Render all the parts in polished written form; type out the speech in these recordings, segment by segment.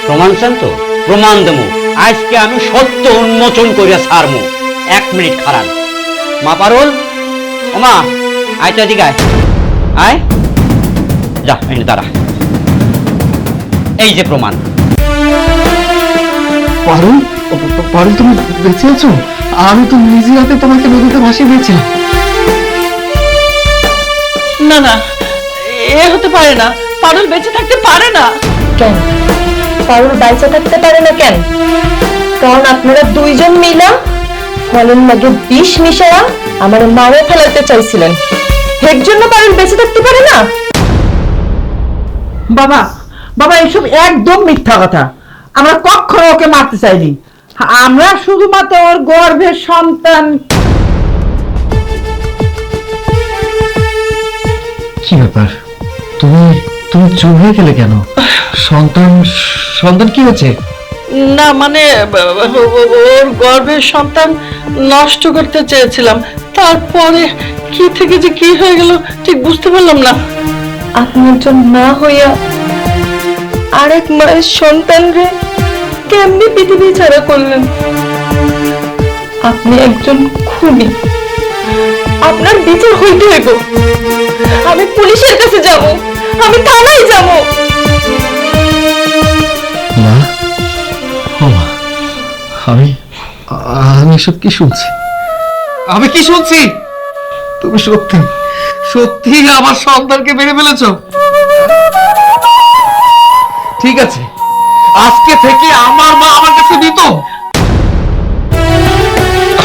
প্রমাণ চান তো? প্রমাণ দেবো। আজকে আমি সত্য উন্মোচন করিয়া ছাড়মু। 1 মিনিট খারান। মা পারুল, ও মা, আয় তো এদিকে আয়। আয়, যা এনে দাঁড়া। এই যে প্রমাণ। পারুল, পারুল তুমি বেঁচে আছো? আমি তো নিজের হাতে তোমাকে নদীতে ভাসিয়ে দিয়েছিলাম। না না, এ হতে পারে না। পারুল বেঁচে থাকতে পারে না। কেন পারুল বাইচা থাকতে পারে না কেন? কারণ আপনারা দুইজন মিলা ফলের মাঝে বিষ মিশায়া আমার মারে ফেলাতে চাইছিলেন, এর জন্য পারুল বেঁচে থাকতে পারে না। বাবা, বাবা এসব একদম মিথ্যা কথা। আমরা কখনো ওকে মারতে চাইনি। আমরা শুধুমাত্র ওর গর্ভের সন্তান। কি ব্যাপার, তুমি তুমি চুপ হয়ে গেলে কেন? সন্তান সন্তান কি হয়েছে? না মানে ওর গর্ভের সন্তান নষ্ট করতে চেয়েছিলাম, তারপরে কি থেকে যে কি হয়ে গেল ঠিক বুঝতে পারলাম না। আপনি একজন মা হইয়া আরেক মায়ের সন্তান রে কেমনি পৃথিবী ছাড়া করলেন? আপনি একজন খুনি, আপনার বিচার হইতে হইব। আমি পুলিশের কাছে যাব, আমি থানায় যাব। মা, ও মা, আমি আমি এসব কি শুনছি? আমি কি শুনছি? তুমি সত্যি সত্যি আমার সন্তানকে মেরে ফেলেছো? ঠিক আছে, আজকে থেকে আমার মা আমার কাছে দিত।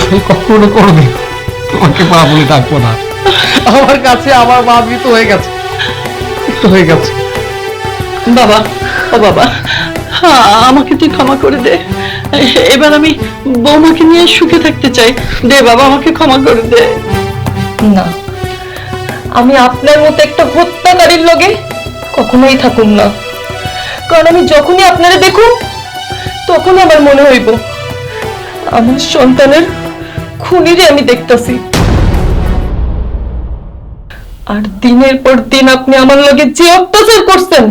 আমি কখনো করবে তোমাকে মা বলে ডাকবো না। আমার কাছে আমার মা মৃত হয়ে গেছে, মৃত হয়ে গেছে। বাবা, ও বাবা, আমাকে তুই ক্ষমা করে দে। এবার আমি বৌমাকে নিয়ে সুখে থাকতে চাই। দে বাবা, আমাকে ক্ষমা করে দে। না, আমি আপনার মতো একটা হত্যাকারীর লগে কখনোই থাকুম না। কারণ আমি যখনই আপনারা দেখুন তখন আমার মনে হইব আমার সন্তানের খুনিরে আমি দেখতাছি। আর দিনের পর দিন আপনি আমার লগে যে অত্যাচার করছেন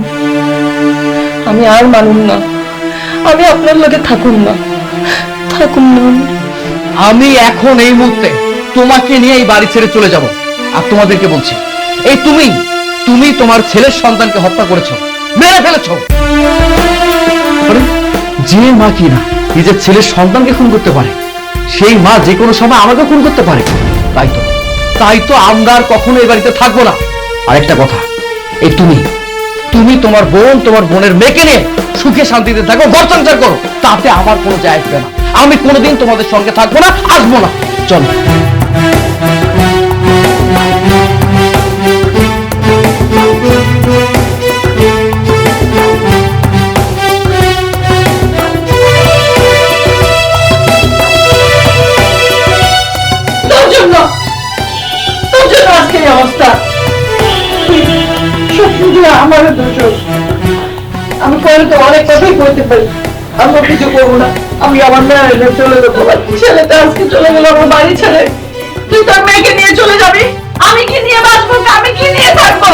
আমি আর মানুম না। আমি আপনার লগে থাকুন না, থাকুন না। আমি এখন এই মুহূর্তে তোমাকে নিয়ে এই বাড়ি ছেড়ে চলে যাব। আর তোমাদেরকে বলছি, এই তুমি তুমি তোমার ছেলের সন্তানকে হত্যা করেছো, মেরে ফেলেছো। আরে, যে মা কি না নিজের ছেলের সন্তানকে খুন করতে পারে, সেই মা যে কোনো সময় আমাকে খুন করতে পারে। তাই তো আমরা আর কখনো এই বাড়িতে থাকবো না। আরেকটা কথা, এই তুমি তুমি তোমার বোন তোমার বোনের মেয়েকে নিয়ে সুখে শান্তিতে থাকো, ঘর সংসার করো, তাতে আমার কোনো যায় আসবে না। আমি কোনোদিন তোমাদের সঙ্গে থাকবো না, আসবো না। চলো। তোর জন্য আজকে এই অবস্থা। সব শুধু আমার দোষ। আমি পরে তো অনেক কথাই বলতে পারি, আমি কিছু করবো না। আমি আমার মেয়ের চলে যাবো। ছেলেটা আজকে চলে গেল আমার বাড়ি ছেড়ে। তুই তোর মেয়েকে নিয়ে চলে যাবি, আমি কি নিয়ে বাঁচবো? আমি কি নিয়ে থাকবো?